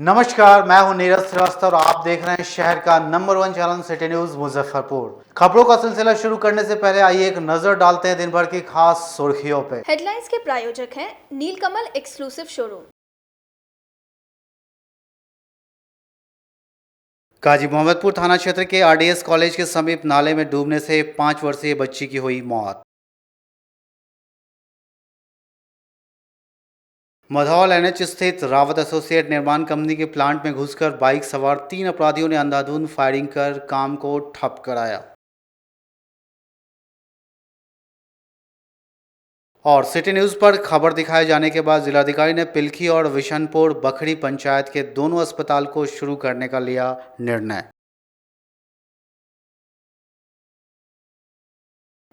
नमस्कार, मैं हूं नीरज श्रीवास्तव और आप देख रहे हैं शहर का number 1 channel city news Muzaffarpur. खबरों का सिलसिला शुरू करने से पहले आइए एक नजर डालते हैं दिन भर की खास सुर्खियों पे। हेडलाइंस के प्रायोजक हैं नीलकमल एक्सक्लूसिव शोरूम। काजी मोहम्मदपुर थाना क्षेत्र के आरडीएस कॉलेज के समीप नाले में डूबने से 5 वर्षीय बच्ची की हुई मौत। मधौल एनएच स्थित रावत एसोसिएट निर्माण कंपनी के प्लांट में घुसकर बाइक सवार 3 अपराधियों ने अंधाधुंध फायरिंग कर काम को ठप कराया। और सिटी न्यूज पर खबर दिखाए जाने के बाद जिलाधिकारी ने पिलखी और विशनपुर बखरी पंचायत के दोनों अस्पताल को शुरू करने का लिया निर्णय।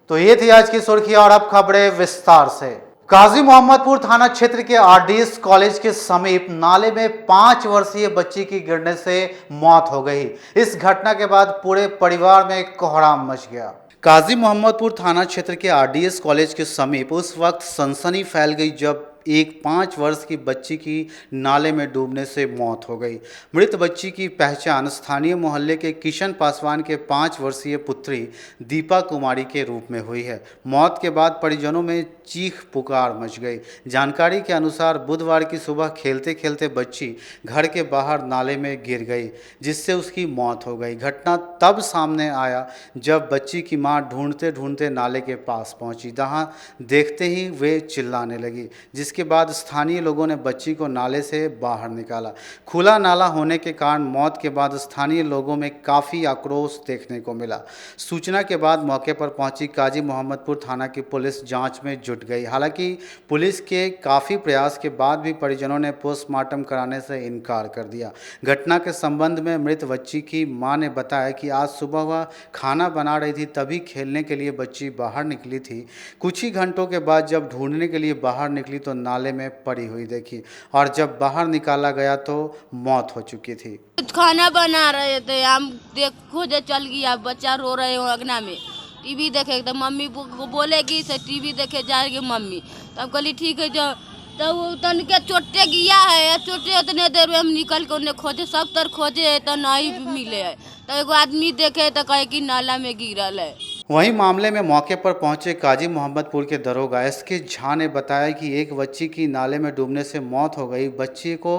तो ये थी आज की सुर्खियां और अब खबरें विस्तार से। काजी मोहम्मदपुर थाना क्षेत्र के आरडीएस कॉलेज के समीप नाले में 5 वर्षीय बच्ची की गिरने से मौत हो गई। इस घटना के बाद पूरे परिवार में कोहराम मच गया। काजी मोहम्मदपुर थाना क्षेत्र के आरडीएस कॉलेज के समीप उस वक्त सनसनी फैल गई जब एक 5 वर्ष की बच्ची की नाले में डूबने से मौत हो गई। मृत बच्ची की पहचान स्थानीय मोहल्ले के किशन पासवान के 5 वर्षीय पुत्री दीपा कुमारी के रूप में हुई है। मौत के बाद परिजनों में चीख पुकार मच गई। जानकारी के अनुसार बुधवार की सुबह खेलते खेलते बच्ची घर के बाहर नाले में गिर गई, जिससे उसकी मौत हो गई। घटना तब सामने आया जब बच्ची की मां ढूंढते ढूंढते नाले के पास पहुंची। जहां देखते ही वे चिल्लाने लगी, जिसके बाद स्थानीय लोगों ने बच्ची को नाले से बाहर निकाला। खुला नाला होने के कारण मौत के बाद स्थानीय लोगों में काफ़ी आक्रोश देखने को मिला। सूचना के बाद मौके पर पहुंची काजी मोहम्मदपुर थाना की पुलिस जांच में जुट गई। हालांकि पुलिस के काफ़ी प्रयास के बाद भी परिजनों ने पोस्टमार्टम कराने से इनकार कर दिया। घटना के संबंध में मृत बच्ची की मां ने बताया कि आज सुबह वह खाना बना रही थी, तभी खेलने के लिए बच्ची बाहर निकली थी। कुछ ही घंटों के बाद जब ढूंढने के लिए बाहर निकली तो नाले में पड़ी हुई देखी और जब बाहर निकाला गया तो मौत हो चुकी थी। खाना बना रहे थे, हम देख खोजे चल गया, बच्चा रो रहे हो अंगना में। टीवी देखे तो मम्मी बोलेगी से टीवी देखे जाएगी मम्मी, तब कहली ठीक है जो तो वो तनके चोटे गया है। चोटे उतने देर में हम निकल के उन्हें खोजे, सब तर खोजे तो नहीं मिले है। तो एगो आदमी देखे तो कहे कि नाला में गिरल है। वहीं मामले में मौके पर पहुंचे काजी मोहम्मदपुर के दरोगा एसके झा ने बताया कि एक बच्ची की नाले में डूबने से मौत हो गई। बच्ची को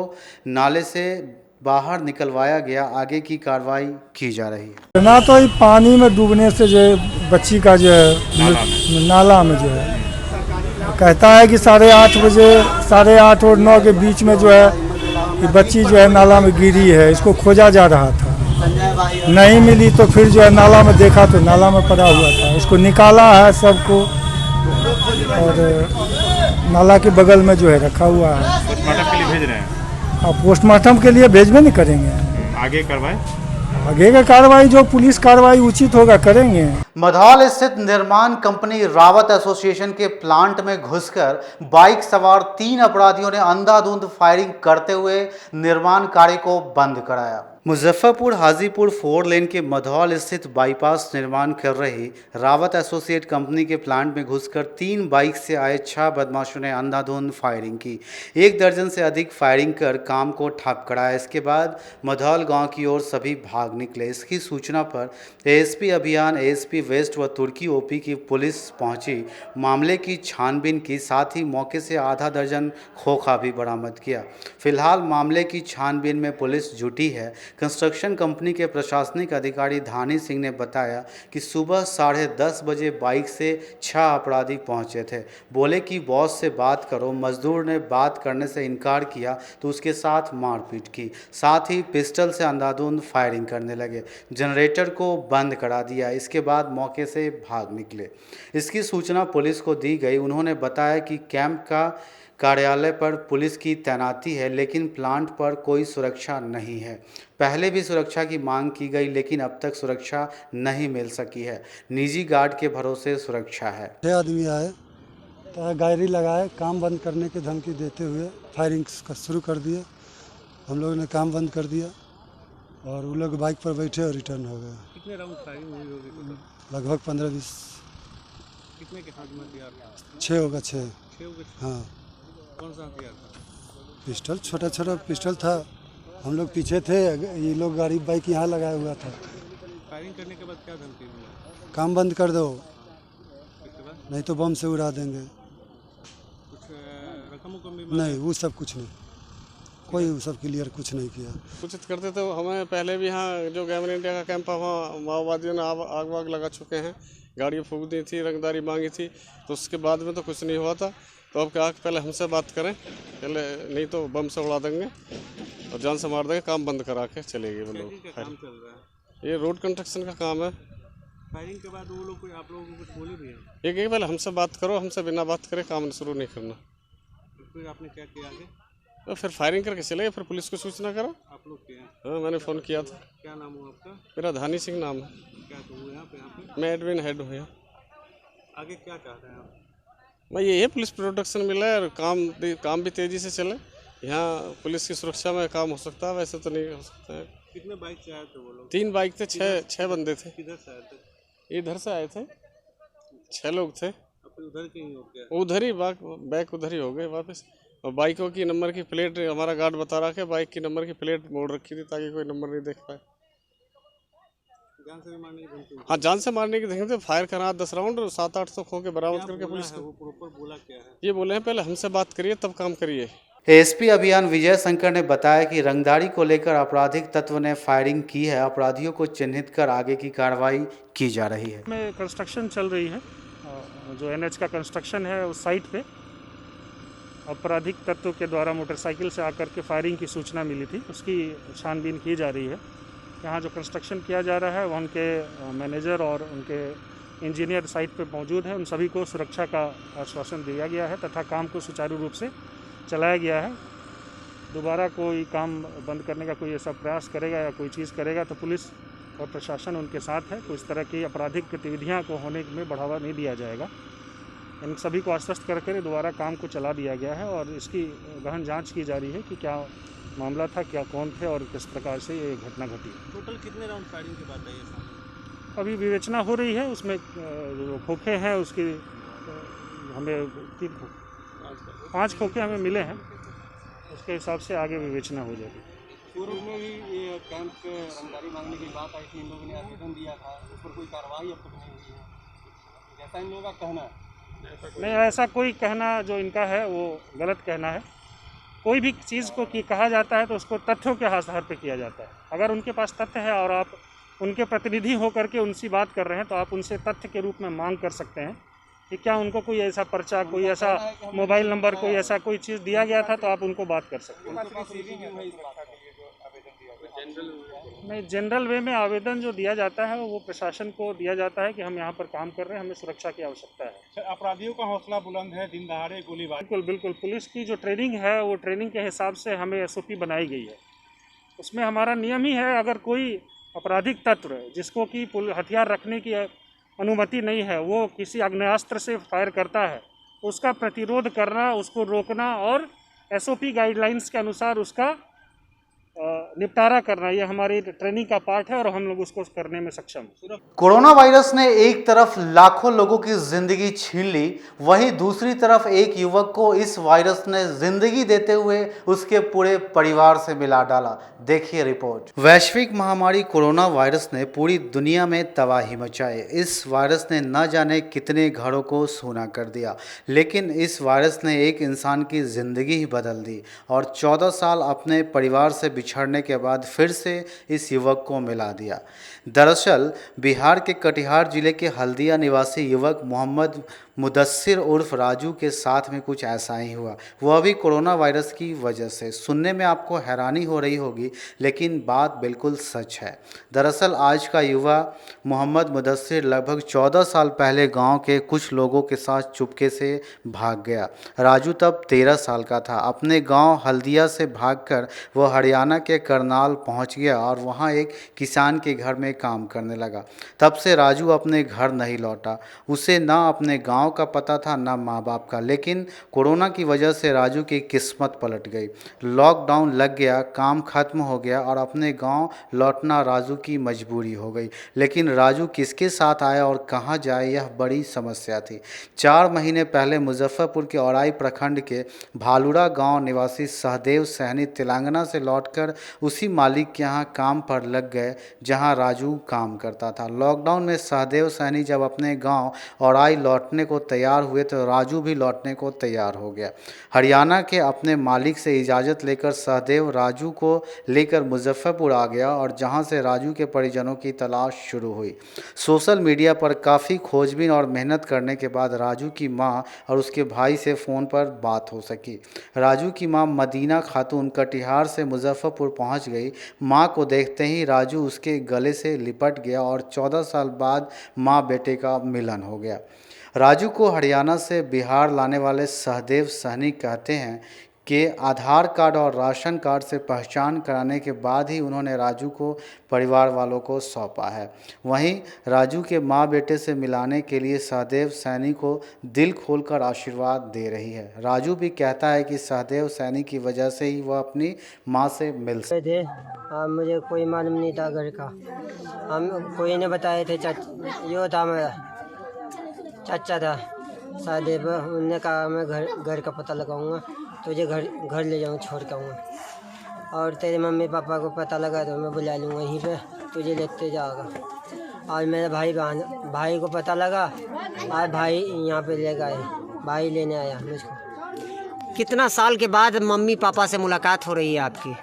नाले से बाहर निकलवाया गया, आगे की कार्रवाई की जा रही है। ना तो पानी में डूबने से जो है बच्ची का जो है नाला में जो है कहता है कि 8:30 बजे 8:30 और 9 के बीच में जो है ये बच्ची जो है नाला में गिरी है। इसको खोजा जा रहा था, नहीं मिली तो फिर जो है नाला में देखा तो नाला में पड़ा हुआ था। इसको निकाला है सबको और नाला के बगल में जो है रखा हुआ है। पोस्टमार्टम के लिए भेज रहे हैं। अब पोस्टमार्टम के लिए भेजबे नहीं करेंगे, आगे कार्रवाई आगे का कार्रवाई जो पुलिस कार्रवाई उचित होगा करेंगे। मधौल स्थित निर्माण कंपनी रावत एसोसिएशन के प्लांट में घुसकर बाइक सवार 3 अपराधियों ने अंधाधुंध फायरिंग करते हुए निर्माण कार्य को बंद कराया। मुजफ्फरपुर हाजीपुर 4 लेन के मधौल स्थित बाईपास निर्माण कर रही रावत एसोसिएट कंपनी के प्लांट में घुसकर 3 बाइक से आए 6 बदमाशों ने अंधाधुंध फायरिंग की। 1 दर्जन से अधिक फायरिंग कर काम को ठप कराया। इसके बाद मधौल गांव की ओर सभी भाग निकले। इसकी सूचना पर एएसपी अभियान, एएसपी वेस्ट व तुर्की ओपी की पुलिस पहुंची, मामले की छानबीन की, साथ ही मौके से आधा दर्जन खोखा भी बरामद किया। फिलहाल मामले की छानबीन में पुलिस जुटी है। कंस्ट्रक्शन कंपनी के प्रशासनिक अधिकारी धानी सिंह ने बताया कि सुबह 10:30 बजे बाइक से 6 अपराधी पहुंचे थे। बोले कि बॉस से बात करो। मजदूर ने बात करने से इनकार किया तो उसके साथ मारपीट की, साथ ही पिस्टल से अंधाधुंध फायरिंग करने लगे। जनरेटर को बंद करा दिया। इसके बाद मौके से भाग निकले। इसकी सूचना पुलिस को दी गई। उन्होंने बताया कि कैंप का कार्यालय पर पुलिस की तैनाती है, लेकिन प्लांट पर कोई सुरक्षा नहीं है। पहले भी सुरक्षा की मांग की गई, लेकिन अब तक सुरक्षा नहीं मिल सकी है। निजी गार्ड के भरोसे सुरक्षा है। 6 आदमी आए तो गायरी लगाए, काम बंद करने की धमकी देते हुए फायरिंग शुरू कर दिए। हम लोगों ने काम बंद कर दिया और वो लोग बाइक पर बैठे और रिटर्न हो गए। कितने राउंड फायरिंग हुई होगी? लगभग 15-20। कितने के हाथ में हथियार? 6 होगा। 6 हो गए। हाँ। कौन सा हथियार था? पिस्टल, छोटा छोटा पिस्टल था, हम लोग पीछे थे, ये लोग गाड़ी बाइक यहाँ लगाया हुआ था। फायरिंग करने के बाद क्या धमकी मिला? काम बंद कर दो, इसके बाद नहीं तो बम से उड़ा देंगे। कुछ रकम उकम भी नहीं, वो सब कुछ नहीं, कोई वो सब क्लियर कुछ नहीं किया। सूचित करते तो हमें पहले भी यहाँ जो गैमन इंडिया का कैंप है वहाँ माओवादियों ने आग वाग लगा चुके हैं, गाड़ियाँ फूंक दी थी, रंगदारी मांगी थी, तो उसके बाद में तो कुछ नहीं हुआ था। तो अब क्या पहले हमसे बात करें, पहले नहीं तो बम से उड़ा देंगे और जान से मार देंगे, काम बंद करा के चले गए वो लोग। क्या काम चल रहा है? ये रोड कंस्ट्रक्शन का काम है। फायरिंग के बाद वो लोग कोई आप लोगों को कुछ बोले भी हैं? ये कही पहले हमसे बात करो, हमसे बिना बात करे काम शुरू नहीं करना। तो फिर आपने क्या किया आगे? तो फिर फायरिंग करके चले गए, फिर पुलिस को सूचना करो। आप लोग किए हैं? हाँ, मैंने फ़ोन किया था। क्या नाम हुआ आपका? मेरा धानी सिंह नाम है, क्या तो हुआ यहाँ पे? मैं एडमिन हेड हूँ यहाँ। आगे क्या चाहते हैं आप? मैं ये पुलिस प्रोटेक्शन मिला है और काम भी तेज़ी से चले। यहाँ पुलिस की सुरक्षा में काम हो सकता है, वैसे तो नहीं हो सकता है। कितने बाइक से आए थे वो लोग? 3 बाइक थे, छः बंदे थे। किधर से आए थे? इधर से आए थे, 6 लोग थे। अब फिर उधर कहीं हो गया? उधर ही बैक उधर ही हो गए वापस। और बाइकों की नंबर की प्लेट हमारा गार्ड बता रहा है, बाइक की नंबर की प्लेट मोड़ रखी थी ताकि कोई नंबर नहीं देख पाए। जान से भी मारने की धमकी? हाँ, जान से मारने की धमकी थे। फायर करा 10 राउंड और 7-8 खो के बरामद करके पुलिस है को वो प्रॉपर बोला क्या है? ये बोले हैं पहले हमसे बात करिए तब काम करिए। एसपी अभियान विजय शंकर ने बताया कि रंगदारी को लेकर आपराधिक तत्व ने फायरिंग की है। अपराधियों को चिन्हित कर आगे की कार्रवाई की जा रही है। में कंस्ट्रक्शन चल रही है, जो एनएच का कंस्ट्रक्शन है उस साइट पे आपराधिक तत्व के द्वारा मोटरसाइकिल से आकर के फायरिंग की सूचना मिली थी, उसकी छानबीन की जा रही है। यहाँ जो कंस्ट्रक्शन किया जा रहा है वहाँ उनके मैनेजर और उनके इंजीनियर साइट पे मौजूद हैं, उन सभी को सुरक्षा का आश्वासन दिया गया है तथा काम को सुचारू रूप से चलाया गया है। दोबारा कोई काम बंद करने का कोई ऐसा प्रयास करेगा या कोई चीज़ करेगा तो पुलिस और प्रशासन उनके साथ है। कोई इस तरह की आपराधिक गतिविधियाँ को होने में बढ़ावा नहीं दिया जाएगा। इन सभी को आश्वस्त करके दोबारा काम को चला दिया गया है और इसकी गहन जांच की जा रही है कि क्या मामला था, क्या कौन थे और किस प्रकार से ये घटना घटी। टोटल कितने राउंड फायरिंग के बाद आई है सामने? अभी विवेचना हो रही है, उसमें जो खोखे हैं उसकी हमें 5 खोखे हमें मिले हैं, उसके हिसाब से आगे विवेचना हो जाएगी। पूर्व में भी ये कैंप पे रंगदारी मांगने की बात आई थी, इन लोगों ने आवेदन दिया था, उस पर कोई कार्रवाई अब तक नहीं हुई है, जैसा इन लोगों का कहना है। नहीं, ऐसा कोई कहना जो इनका है वो गलत कहना है। कोई भी चीज़ को कहा जाता है तो उसको तथ्यों के आधार पर किया जाता है। अगर उनके पास तथ्य है और आप उनके प्रतिनिधि होकर के उनसे बात कर रहे हैं तो आप उनसे तथ्य के रूप में मांग कर सकते हैं कि क्या उनको कोई ऐसा पर्चा, कोई ऐसा मोबाइल नंबर, कोई ऐसा कोई चीज़ दिया गया था तो आप उनको बात कर सकते हैं। नहीं, जनरल वे में आवेदन जो दिया जाता है वो प्रशासन को दिया जाता है कि हम यहाँ पर काम कर रहे हैं, हमें सुरक्षा की आवश्यकता है। अपराधियों का हौसला बुलंद है, दिन दहाड़े गोलीबारी। बिल्कुल बिल्कुल, पुलिस की जो ट्रेनिंग है वो ट्रेनिंग के हिसाब से हमें एसओपी बनाई गई है। उसमें हमारा नियम ही है, अगर कोई आपराधिक तत्व जिसको कि हथियार रखने की अनुमति नहीं है वो किसी आग्नेयास्त्र से फायर करता है, उसका प्रतिरोध करना, उसको रोकना और एसओपी गाइडलाइंस के अनुसार उसका निपटारा करना, ये हमारी ट्रेनिंग का पार्ट है और हम लोग उसको करने में सक्षम हैं। कोरोना वायरस ने एक तरफ लाखों लोगों की जिंदगी छीन ली, वहीं दूसरी तरफ एक युवक को इस वायरस ने जिंदगी देते हुए उसके पूरे परिवार से मिला डाला। देखिए रिपोर्ट। वैश्विक महामारी कोरोना वायरस ने पूरी दुनिया में तबाही मचाई। इस वायरस ने न जाने कितने घरों को सूना कर दिया, लेकिन इस वायरस ने एक इंसान की जिंदगी ही बदल दी और 14 साल अपने परिवार से बिछड़ने के बाद फिर से इस युवक को मिला दिया। दरअसल बिहार के कटिहार जिले के हल्दिया निवासी युवक मोहम्मद मुदस्सिर उर्फ राजू के साथ में कुछ ऐसा ही हुआ, वह भी कोरोना वायरस की वजह से। सुनने में आपको हैरानी हो रही होगी, लेकिन बात बिल्कुल सच है। दरअसल आज का युवा मोहम्मद मुदस्सिर लगभग 14 साल पहले गांव के कुछ लोगों के साथ चुपके से भाग गया। राजू तब 13 साल का था। अपने गांव हल्दिया से भागकर वह हरियाणा के करनाल पहुंच गया और वहां एक किसान के घर में काम करने लगा। तब से राजू अपने घर नहीं लौटा। उसे ना अपने गांव का पता था ना माँ बाप का, लेकिन कोरोना की वजह से राजू की किस्मत पलट गई। लॉकडाउन लग गया, काम खत्म हो गया और अपने गांव लौटना राजू की मजबूरी हो गई। लेकिन राजू किसके साथ आया और कहां जाए, यह बड़ी समस्या थी। 4 महीने पहले मुजफ्फरपुर के औराई प्रखंड के भालुड़ा गांव निवासी सहदेव सहनी तेलंगाना से लौटकर लेकर उसी मालिक के यहाँ काम पर लग गए जहाँ राजू काम करता था। लॉकडाउन में सहदेव सैनी जब अपने गांव औराई लौटने को तैयार हुए तो राजू भी लौटने को तैयार हो गया। हरियाणा के अपने मालिक से इजाज़त लेकर सहदेव राजू को लेकर मुजफ्फरपुर आ गया और जहां से राजू के परिजनों की तलाश शुरू हुई। सोशल मीडिया पर काफ़ी खोजबीन और मेहनत करने के बाद राजू की मां और उसके भाई से फ़ोन पर बात हो सकी। राजू की मां मदीना खातून कटिहार से मुजफ्फरपुर पहुंच गई। मां को देखते ही राजू उसके गले से लिपट गया और 14 साल बाद मां बेटे का मिलन हो गया। राजू को हरियाणा से बिहार लाने वाले सहदेव सैनी कहते हैं कि आधार कार्ड और राशन कार्ड से पहचान कराने के बाद ही उन्होंने राजू को परिवार वालों को सौंपा है। वहीं राजू के मां बेटे से मिलाने के लिए सहदेव सैनी को दिल खोलकर आशीर्वाद दे रही है। राजू भी कहता है कि सहदेव सैनी की वजह से ही वह अपनी मां से मिल सके। मुझे कोई मालूम नहीं था घर का, हम कोई ने बताए थे। यो था मेरा चाचा था सहदेव, उन्होंने कहा मैं घर का पता लगाऊंगा, तुझे घर ले जाऊँ छोड़ के आऊँगा, और तेरे मम्मी पापा को पता लगा तो मैं बुला लूँगा यहीं पे, तुझे लेते जाएगा। और मेरा भाई को पता लगा, और भाई यहाँ पे ले गए, भाई लेने आया मुझको। कितना साल के बाद मम्मी पापा से मुलाकात हो रही है आपकी?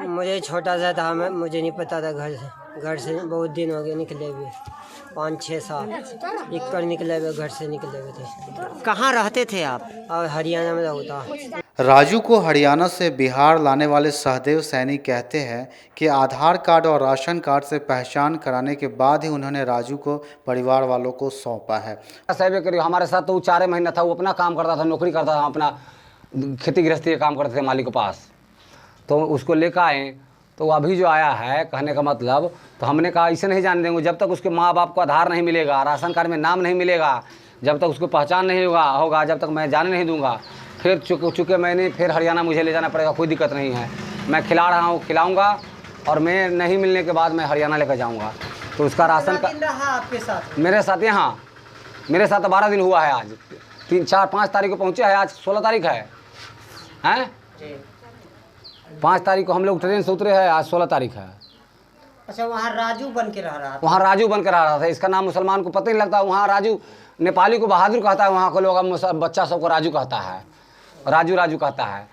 मुझे छोटा सा था, मुझे नहीं पता था घर से बहुत दिन हो गए निकले हुए, 5-6 साल इक्कर निकले हुए, घर से निकले हुए थे। कहाँ रहते थे आप? और हरियाणा में रहता। राजू को हरियाणा से बिहार लाने वाले सहदेव सैनी कहते हैं कि आधार कार्ड और राशन कार्ड से पहचान कराने के बाद ही उन्होंने राजू को परिवार वालों को सौंपा है। सहयोग करिए हमारे साथ, तो वो 4 महीना था, वो अपना काम करता था, नौकरी करता था, अपना खेती गृहस्थी का काम करते थे मालिक के पास, तो उसको लेकर आए। तो अभी जो आया है कहने का मतलब, तो हमने कहा इसे नहीं जाने देंगे जब तक उसके माँ बाप को आधार नहीं मिलेगा, राशन कार्ड में नाम नहीं मिलेगा, जब तक उसको पहचान नहीं होगा जब तक मैं जाने नहीं दूंगा। फिर चूँकि मैंने फिर हरियाणा मुझे ले जाना पड़ेगा, कोई दिक्कत नहीं है, मैं खिला रहा हूँ, खिलाऊँगा, और मैं नहीं मिलने के बाद मैं हरियाणा लेकर जाऊँगा। तो उसका राशन का आपके साथ? मेरे साथ यहाँ मेरे साथ 12 दिन हुआ है। आज 3, 4, 5 तारीख को पहुँचे हैं, आज 16 तारीख है, हैं 5 तारीख को हम लोग ट्रेन से उतरे हैं, आज 16 तारीख है। अच्छा, वहाँ राजू बन के रह रहा था? वहाँ राजू बन के रह रहा था। इसका नाम मुसलमान को पता नहीं लगता, वहाँ राजू नेपाली को बहादुर कहता है, वहाँ के लोग बच्चा सबको राजू कहता है, राजू कहता है।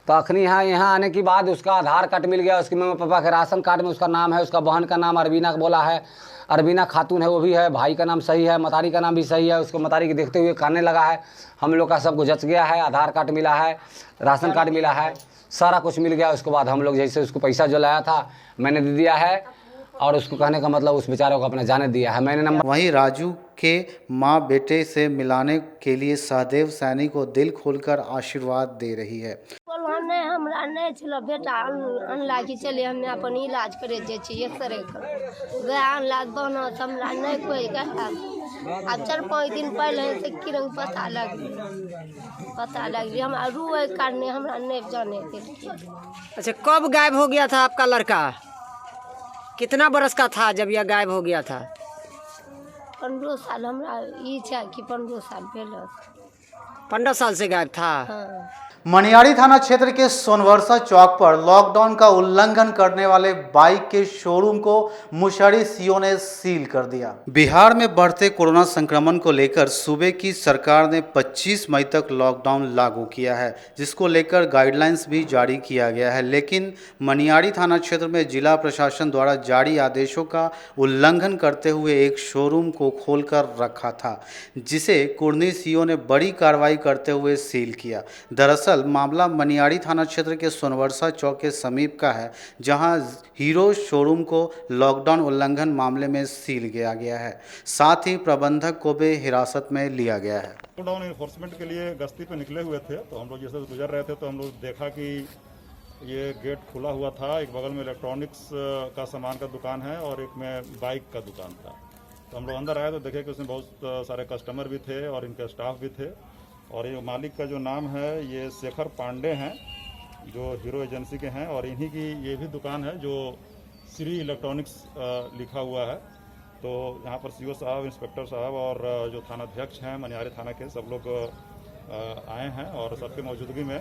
तो अखनी यहाँ आने के बाद उसका आधार कार्ड मिल गया, उसके मम्मी पापा के राशन कार्ड में उसका नाम है, उसका बहन का नाम अरबीना बोला है, अरबीना खातून है वो भी है, भाई का नाम सही है, मतारी का नाम भी सही है। उसको मतारी के देखते हुए करने लगा है, हम लोग का सब कुछ जच गया है, आधार कार्ड मिला है, राशन कार्ड मिला है, सारा कुछ मिल गया। उसके बाद हम लोग जैसे उसको पैसा जो लाया था मैंने दे दिया है, और उसको कहने का मतलब उस बेचारे को अपना जाने दिया है मैंने नंबर। वहीं राजू के मां बेटे से मिलाने के लिए सहदेव सैनी को दिल खोलकर आशीर्वाद दे रही है। हमरा नहीं चलो बेटा अनला कि चले हमें अपन इलाज करे छिए वह अनला बना हमरा नहीं कोई कहता। अब 4-5 दिन पहले से किरण पता लग हम रुए करने हमरा नहीं जाने के। अच्छा, कब गायब हो गया था आपका लड़का? कितना बरस का था जब यह गायब हो गया था? 15 साल हमरा ई छै कि 15 साल पहले। 15 साल से गायब था? हाँ। मनियारी थाना क्षेत्र के सोनवर्षा चौक पर लॉकडाउन का उल्लंघन करने वाले बाइक के शोरूम को मुशहरी सीओ ने सील कर दिया। बिहार में बढ़ते कोरोना संक्रमण को लेकर सूबे की सरकार ने 25 मई तक लॉकडाउन लागू किया है, जिसको लेकर गाइडलाइंस भी जारी किया गया है। लेकिन मनियारी थाना क्षेत्र में जिला प्रशासन द्वारा जारी आदेशों का उल्लंघन करते हुए एक शोरूम को खोलकर रखा था, जिसे कुर्नी सीओ ने बड़ी कार्रवाई करते हुए सील किया। दरअसल मामला मनियारी थाना क्षेत्र के सोनवर्षा चौक के समीप का है, जहां हीरो शोरूम को लॉकडाउन उल्लंघन मामले में सील किया गया है। साथ ही प्रबंधक को भी हिरासत में लिया गया है। लॉकडाउन इन्फोर्समेंट के लिए गश्ती पे निकले हुए थे, तो हम लोग जैसे गुजर रहे थे तो हम लोग देखा कि ये गेट खुला हुआ था। एक बगल में इलेक्ट्रॉनिक्स का सामान का दुकान है और एक में बाइक का दुकान था। तो हम लोग अंदर आए तो देखे कि उसमें बहुत सारे कस्टमर भी थे और इनके स्टाफ भी थे। और ये मालिक का जो नाम है ये शेखर पांडे हैं, जो हीरो एजेंसी के हैं, और इन्हीं की ये भी दुकान है जो श्री इलेक्ट्रॉनिक्स लिखा हुआ है। तो यहाँ पर सीओ साहब, इंस्पेक्टर साहब और जो थानाध्यक्ष हैं मनियारी थाना के, सब लोग आए हैं और सबके मौजूदगी में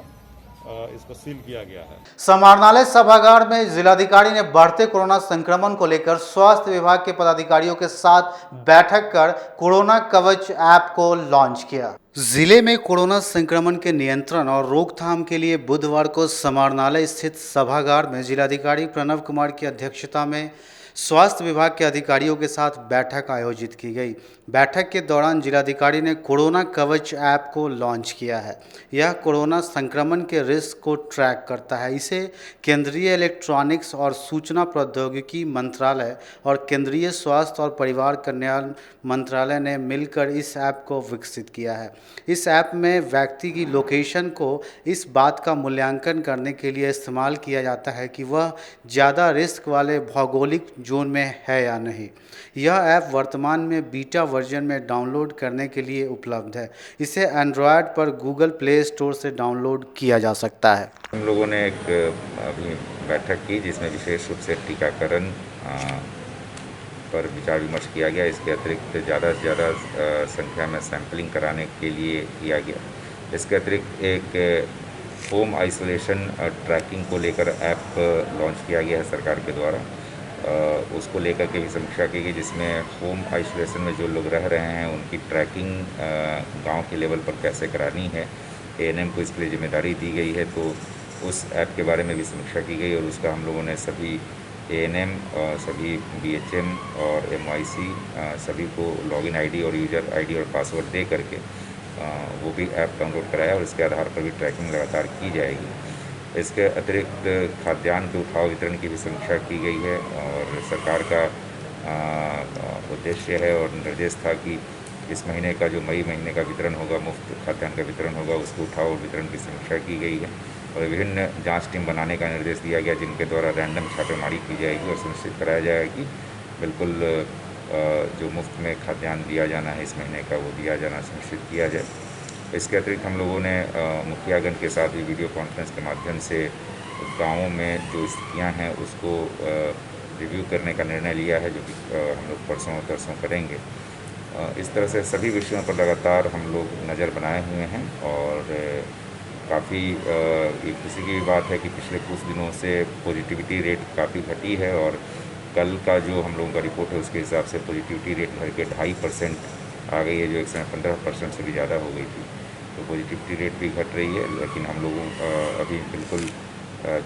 इसको सील किया गया है। समाहरणालय सभागार में जिलाधिकारी ने बढ़ते कोरोना संक्रमण को लेकर स्वास्थ्य विभाग के पदाधिकारियों के साथ बैठक कर कोरोना कवच ऐप को लॉन्च किया। जिले में कोरोना संक्रमण के नियंत्रण और रोकथाम के लिए बुधवार को समाहरणालय स्थित सभागार में जिलाधिकारी प्रणव कुमार की अध्यक्षता में स्वास्थ्य विभाग के अधिकारियों के साथ बैठक आयोजित की गई। बैठक के दौरान जिलाधिकारी ने कोरोना कवच ऐप को लॉन्च किया है। यह कोरोना संक्रमण के रिस्क को ट्रैक करता है। इसे केंद्रीय इलेक्ट्रॉनिक्स और सूचना प्रौद्योगिकी मंत्रालय और केंद्रीय स्वास्थ्य और परिवार कल्याण मंत्रालय ने मिलकर इस ऐप को विकसित किया है। इस ऐप में व्यक्ति की लोकेशन को इस बात का मूल्यांकन करने के लिए इस्तेमाल किया जाता है कि वह ज़्यादा रिस्क वाले भौगोलिक जोन में है या नहीं। यह ऐप वर्तमान में बीटा वर्जन में डाउनलोड करने के लिए उपलब्ध है। इसे एंड्रॉयड पर गूगल प्ले स्टोर से डाउनलोड किया जा सकता है। हम लोगों ने एक अभी बैठक की जिसमें विशेष रूप से टीकाकरण पर विचार विमर्श किया गया। इसके अतिरिक्त ज़्यादा से ज़्यादा संख्या में सैंपलिंग कराने के लिए किया गया। इसके अतिरिक्त एक होम आइसोलेशन ट्रैकिंग को लेकर ऐप लॉन्च किया गया है सरकार के द्वारा। उसको लेकर के भी समीक्षा की गई, जिसमें होम आइसोलेशन में जो लोग रह रहे हैं उनकी ट्रैकिंग गांव के लेवल पर कैसे करानी है। ANM को इसके लिए जिम्मेदारी दी गई है, तो उस ऐप के बारे में भी समीक्षा की गई और उसका हम लोगों ने सभी ANM और सभी BHM और MYC सभी को लॉगिन ID और यूज़र ID और पासवर्ड दे करके वो भी ऐप डाउनलोड कराया और इसके आधार पर भी ट्रैकिंग लगातार की जाएगी। इसके अतिरिक्त खाद्यान्न के उठाव वितरण की भी समीक्षा की गई है और सरकार का उद्देश्य है और निर्देश था कि इस महीने का जो मई महीने का वितरण होगा, मुफ्त खाद्यान्न का वितरण होगा, उसको उठाव और वितरण की समीक्षा की गई है और विभिन्न जांच टीम बनाने का निर्देश दिया गया जिनके द्वारा रैंडम छापेमारी की जाएगी और सुनिश्चित कराया जाएगा कि बिल्कुल जो मुफ्त में खाद्यान्न दिया जाना है इस महीने का वो दिया जाना सुनिश्चित किया जाए। इसके अतिरिक्त हम लोगों ने मुखियागण के साथ भी वीडियो कॉन्फ्रेंस के माध्यम से गाँवों में जो स्थितियाँ हैं उसको रिव्यू करने का निर्णय लिया है, जो कि हम लोग परसों और तरसों करेंगे। इस तरह से सभी विषयों पर लगातार हम लोग नज़र बनाए हुए हैं और काफ़ी ये खुशी की बात है कि पिछले कुछ दिनों से पॉजिटिविटी रेट काफ़ी घटी है और कल का जो हम लोगों का रिपोर्ट है उसके हिसाब से पॉजिटिविटी रेट भर के 2.5% आ गई है, जो एक समय 15% से भी ज़्यादा हो गई थी। तो पॉजिटिविटी रेट भी घट रही है, लेकिन हम लोगों अभी बिल्कुल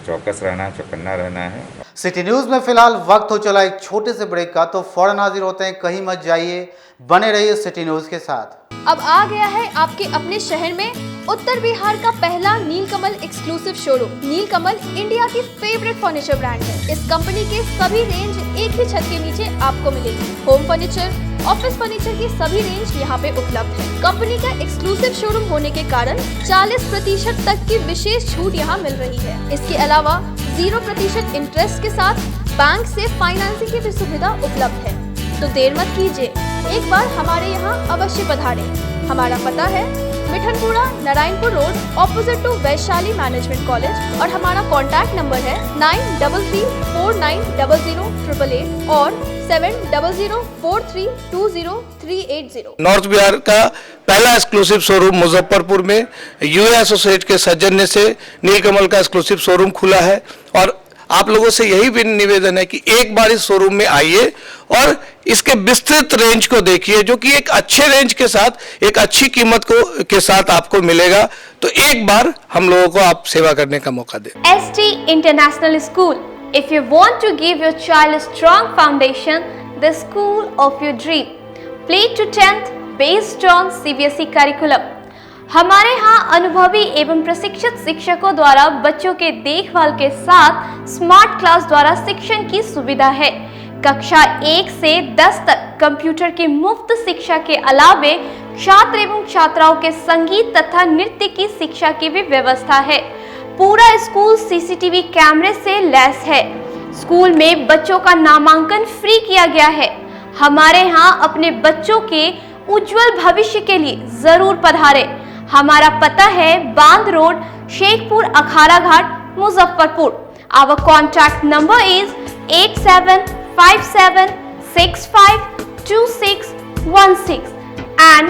चौकस रहना है, चौकन्ना रहना है। सिटी न्यूज़ में फिलहाल वक्त हो चला एक छोटे से ब्रेक का, तो फौरन हाजिर होते हैं। कहीं मत जाइए, बने रहिए सिटी न्यूज़ के साथ। अब आ गया है आपके अपने शहर में उत्तर बिहार का पहला नीलकमल एक्सक्लूसिव शोरूम। नीलकमल इंडिया की फेवरेट फर्नीचर ब्रांड है। इस कंपनी के सभी रेंज एक ही छत के नीचे आपको मिलेगी। होम फर्नीचर, ऑफिस फर्नीचर की सभी रेंज यहाँ पे उपलब्ध है। कंपनी का एक्सक्लूसिव शोरूम होने के कारण 40% तक की विशेष छूट यहाँ मिल रही है। इसके अलावा 0% इंटरेस्ट के साथ बैंक से फाइनेंसिंग की भी सुविधा उपलब्ध है। तो देर मत कीजिए, एक बार हमारे यहाँ अवश्य पधारें। हमारा पता है Mithanpura, Narayanpur road, opposite to Vaishali management college और हमारा कॉन्टैक्ट नंबर है 9334900888 और 7004320380। नॉर्थ बिहार का पहला एक्सक्लूसिव शोरूम मुजफ्फरपुर में यूए एसोसिएट के सौजन्य से नीलकमल का एक्सक्लूसिव शोरूम खुला है और आप लोगों से यही भी निवेदन है कि एक बार इस शोरूम में आइए और इसके विस्तृत रेंज को देखिए, जो कि एक अच्छे रेंज के साथ एक अच्छी कीमत के साथ आपको मिलेगा। तो एक बार हम लोगों को आप सेवा करने का मौका दें। ST International School. If you want to give your child a strong foundation, the school of your dream. Play to 10th based on CBSE curriculum. हमारे यहाँ अनुभवी एवं प्रशिक्षित शिक्षकों द्वारा बच्चों के देखभाल के साथ स्मार्ट क्लास द्वारा शिक्षण की सुविधा है। कक्षा 1 से 10 तक कंप्यूटर की मुफ्त शिक्षा के अलावे छात्र एवं छात्राओं के संगीत तथा नृत्य की शिक्षा की भी व्यवस्था है। पूरा स्कूल CCTV कैमरे से लैस है। स्कूल में बच्चों का नामांकन फ्री किया गया है। हमारे यहाँ अपने बच्चों के उज्जवल भविष्य के लिए जरूर पधारें। हमारा पता है बांध road, Shekhpur Akhara Ghat, Muzaffarpur. Our contact number is 8757652616 and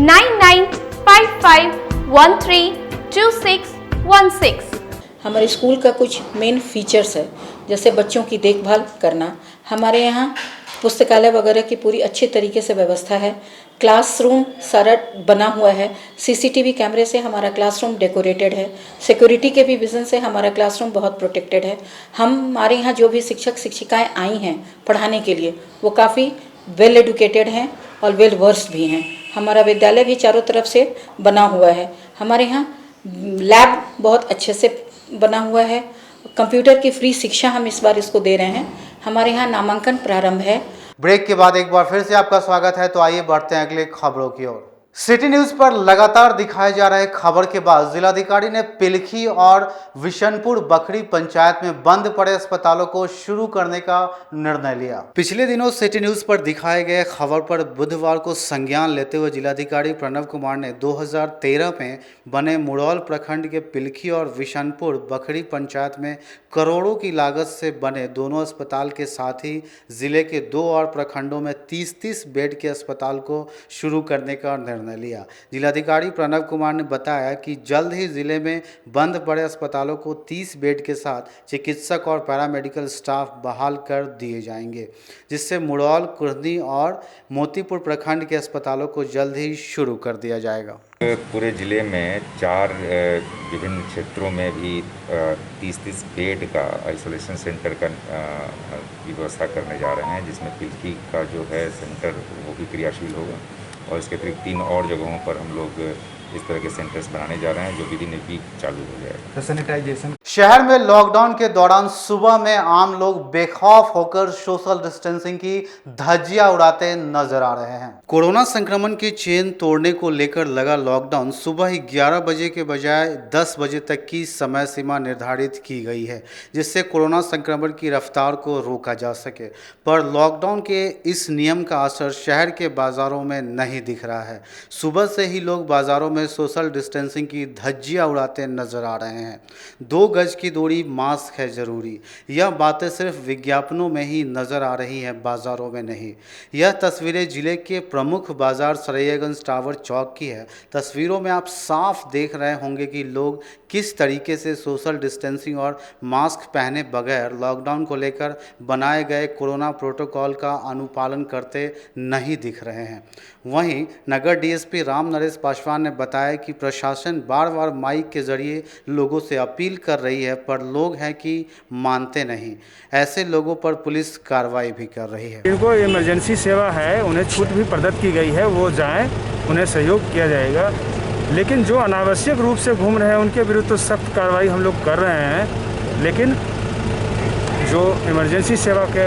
9955132616. 8116। हमारे स्कूल का कुछ मेन फीचर्स है, जैसे बच्चों की देखभाल करना। हमारे यहाँ पुस्तकालय वगैरह की पूरी अच्छे तरीके से व्यवस्था है। क्लासरूम सारा बना हुआ है, सीसीटीवी कैमरे से हमारा क्लासरूम डेकोरेटेड है। सिक्योरिटी के भी विजन से हमारा क्लासरूम बहुत प्रोटेक्टेड है। हमारे यहाँ जो भी शिक्षक शिक्षिकाएं आई हैं पढ़ाने के लिए वो काफ़ी वेल एडुकेटेड हैं और वेल वर्स्ड भी हैं। हमारा विद्यालय भी चारों तरफ से बना हुआ है। हमारे यहाँ लैब बहुत अच्छे से बना हुआ है। कंप्यूटर की फ्री शिक्षा हम इस बार इसको दे रहे हैं। हमारे यहाँ नामांकन प्रारंभ है। ब्रेक के बाद एक बार फिर से आपका स्वागत है। तो आइए बढ़ते हैं अगले खबरों की ओर। सिटी न्यूज पर लगातार दिखाए जा रहे खबर के बाद जिलाधिकारी ने पिलखी और विशनपुर बखरी पंचायत में बंद पड़े अस्पतालों को शुरू करने का निर्णय लिया। पिछले दिनों सिटी न्यूज पर दिखाए गए खबर पर बुधवार को संज्ञान लेते हुए जिलाधिकारी प्रणव कुमार ने 2013 में बने मुड़ौल प्रखंड के पिलखी और विशनपुर बखरी पंचायत में करोड़ों की लागत से बने दोनों अस्पताल के साथ ही जिले के 2 और प्रखंडों में 30-30 बेड के अस्पताल को शुरू करने का निर्णय लिया। जिलाधिकारी प्रणव कुमार ने बताया कि जल्द ही जिले में बंद पड़े अस्पतालों को 30 बेड के साथ चिकित्सक और पैरामेडिकल स्टाफ बहाल कर दिए जाएंगे, जिससे मुड़ौल, कुर्दी और मोतीपुर प्रखंड के अस्पतालों को जल्द ही शुरू कर दिया जाएगा। पूरे ज़िले में 4 विभिन्न क्षेत्रों में भी 30-30 बेड का आइसोलेशन सेंटर का व्यवस्था करने जा रहे हैं, जिसमें पिलखी का जो है सेंटर वो भी क्रियाशील होगा और इसके अतिरिक्त 3 और जगहों पर हम लोग इस तरह के सेंटर्स बनाने जा रहे हैं जो विदिन ए वीक चालू हो जाएगा। सैनिटाइजेशन। शहर में लॉकडाउन के दौरान सुबह में आम लोग बेखौफ होकर सोशल डिस्टेंसिंग की धज्जियां उड़ाते नजर आ रहे हैं। कोरोना संक्रमण की चेन तोड़ने को लेकर लगा लॉकडाउन सुबह ही 11 बजे के बजाय 10 बजे तक की समय सीमा निर्धारित की गई है, जिससे कोरोना संक्रमण की रफ्तार को रोका जा सके। पर लॉकडाउन के इस नियम का असर शहर के बाजारों में नहीं दिख रहा है। सुबह से ही लोग बाजारों में सोशल डिस्टेंसिंग की धज्जियां उड़ाते नजर आ रहे हैं। 2 गज की दूरी, मास्क है जरूरी, यह बातें सिर्फ विज्ञापनों में ही नजर आ रही हैं, बाजारों में नहीं। यह तस्वीरें जिले के प्रमुख बाजार सरैयागंज टावर चौक की है। तस्वीरों में आप साफ देख रहे होंगे कि लोग किस तरीके से सोशल डिस्टेंसिंग और मास्क पहने बगैर लॉकडाउन को लेकर बनाए गए कोरोना प्रोटोकॉल का अनुपालन करते नहीं दिख रहे हैं। वहीं नगर डीएसपी राम नरेश पासवान ने बताया कि प्रशासन बार बार माइक के जरिए लोगों से अपील कर रही है, पर लोग हैं कि मानते नहीं। ऐसे लोगों पर पुलिस कार्रवाई भी कर रही है। जिनको इमरजेंसी सेवा है उन्हें छूट भी प्रदत्त की गई है, वो जाएं, उन्हें सहयोग किया जाएगा। लेकिन जो अनावश्यक रूप से घूम रहे हैं उनके विरुद्ध तो सख्त कार्रवाई हम लोग कर रहे हैं। लेकिन जो इमरजेंसी सेवा के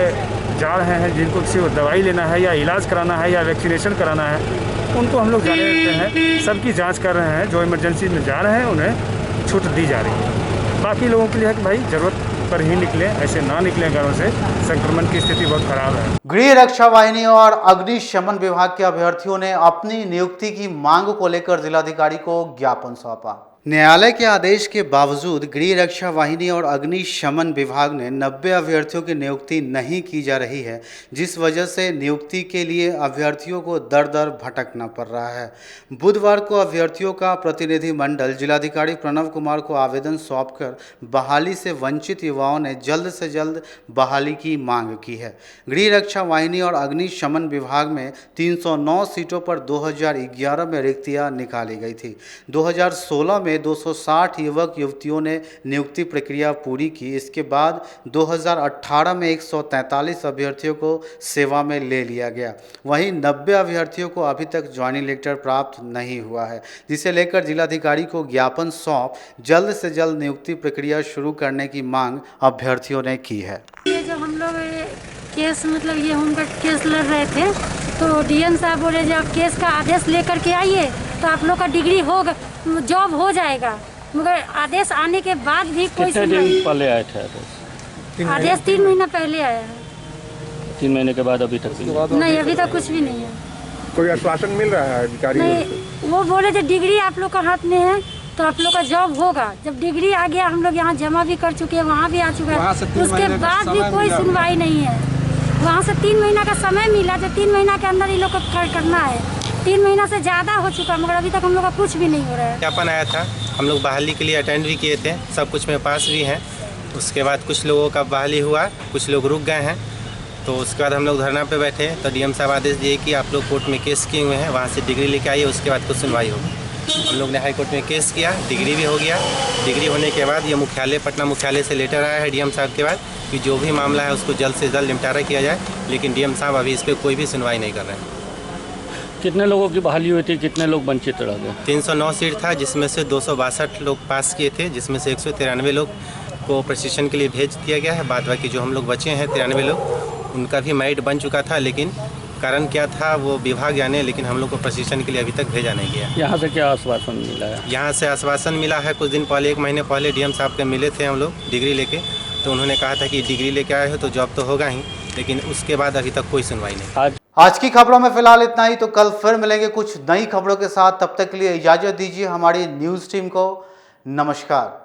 जा रहे हैं, जिनको किसी को दवाई लेना है या इलाज कराना है या वैक्सीनेशन कराना है, उनको हम लोग जाने देते हैं। सबकी जांच कर रहे हैं। जो इमरजेंसी में जा रहे हैं उन्हें छूट दी जा रही है। बाकी लोगों के लिए है कि भाई ज़रूरत पर ही निकलें, ऐसे ना निकलें घरों से। संक्रमण की स्थिति बहुत खराब है। गृह रक्षा वाहिनी और अग्निशमन विभाग के अभ्यर्थियों ने अपनी नियुक्ति की मांग को लेकर जिलाधिकारी को ज्ञापन सौंपा। न्यायालय के आदेश के बावजूद गृह रक्षा वाहिनी और अग्निशमन विभाग ने 90 अभ्यर्थियों की नियुक्ति नहीं की जा रही है, जिस वजह से नियुक्ति के लिए अभ्यर्थियों को दर दर भटकना पड़ रहा है। बुधवार को अभ्यर्थियों का प्रतिनिधि मंडल जिलाधिकारी प्रणव कुमार को आवेदन सौंपकर बहाली से वंचित युवाओं ने जल्द से जल्द बहाली की मांग की है। गृह रक्षा वाहिनी और अग्निशमन विभाग में 309 सीटों पर 2011 में रिक्तियाँ निकाली गई थी। 2016 में 260 युवक युवतियों ने नियुक्ति प्रक्रिया पूरी की। इसके बाद 2018 में 143 अभ्यर्थियों को सेवा में ले लिया गया। वहीं 90 अभ्यर्थियों को अभी तक ज्वाइनिंग लेटर प्राप्त नहीं हुआ है, जिसे लेकर जिलाधिकारी को ज्ञापन सौंप जल्द से जल्द नियुक्ति प्रक्रिया शुरू करने की मांग अभ्यर्थियों ने की है। ये जब हम लोग केस ये उनका केस लड़ रहे थे तो डीएम साहब बोले जब केस का आदेश लेकर के आइए तो आप लोग का डिग्री होगा, जॉब हो जाएगा। मगर आदेश आने के बाद भी कोई पहले आए थे आदेश 3 महीना पहले आया है। 3 महीने के बाद अभी तक नहीं, अभी तक कुछ भी नहीं है। कोई आश्वासन मिल रहा है अधिकारी? नहीं, वो बोले जब डिग्री आप लोग का हाथ में है तो आप लोग का जॉब होगा। जब डिग्री आ गया, हम लोग यहाँ जमा भी कर चुके हैं, वहाँ भी आ चुका है, उसके बाद भी कोई सुनवाई नहीं है। वहाँ से 3 महीना का समय मिला, जो 3 महीना के अंदर ये लोग को करना है। 3 महीना से ज़्यादा हो चुका, मगर अभी तक हम लोग का कुछ भी नहीं हो रहा है। ज्ञापन आया था, हम लोग बहाली के लिए अटेंड भी किए थे, सब कुछ में पास भी हैं। उसके बाद कुछ लोगों का बहाली हुआ, कुछ लोग रुक गए हैं। तो उसके बाद हम लोग धरना पे बैठे तो डीएम साहब आदेश दिए कि आप लोग कोर्ट में केस किए हुए हैं, वहाँ से डिग्री लेके आइए, उसके बाद कुछ सुनवाई होगी। हम लोग ने हाई कोर्ट में केस किया, डिग्री भी हो गया। डिग्री होने के बाद ये मुख्यालय, पटना मुख्यालय से लेटर आया है डीएम साहब के बाद कि जो भी मामला है उसको जल्द से जल्द निपटारा किया जाए, लेकिन डीएम साहब अभी इस पर कोई भी सुनवाई नहीं कर रहे हैं। कितने लोगों की बहाली हुई थी, कितने लोग वंचित रह गए? 309 सीट था, जिसमें से 262 लोग पास किए थे, जिसमें से 193 लोग को प्रशिक्षण के लिए भेज दिया गया है। बाद बाकी जो हम लोग बचे हैं 93 लोग, उनका भी मेरिट बन चुका था, लेकिन कारण क्या था वो विभाग जाने, लेकिन हम लोग को प्रशिक्षण के लिए अभी तक भेजा नहीं गया। यहाँ से क्या आश्वासन मिला है? यहाँ से आश्वासन मिला है, कुछ दिन पहले, 1 महीने पहले डीएम साहब के मिले थे हम लोग डिग्री लेके, तो उन्होंने कहा था कि डिग्री लेके आए हो तो जॉब तो होगा ही, लेकिन उसके बाद अभी तक कोई सुनवाई नहीं। आज की खबरों में फिलहाल इतना ही, तो कल फिर मिलेंगे कुछ नई खबरों के साथ। तब तक के लिए इजाजत दीजिए हमारी न्यूज़ टीम को। नमस्कार।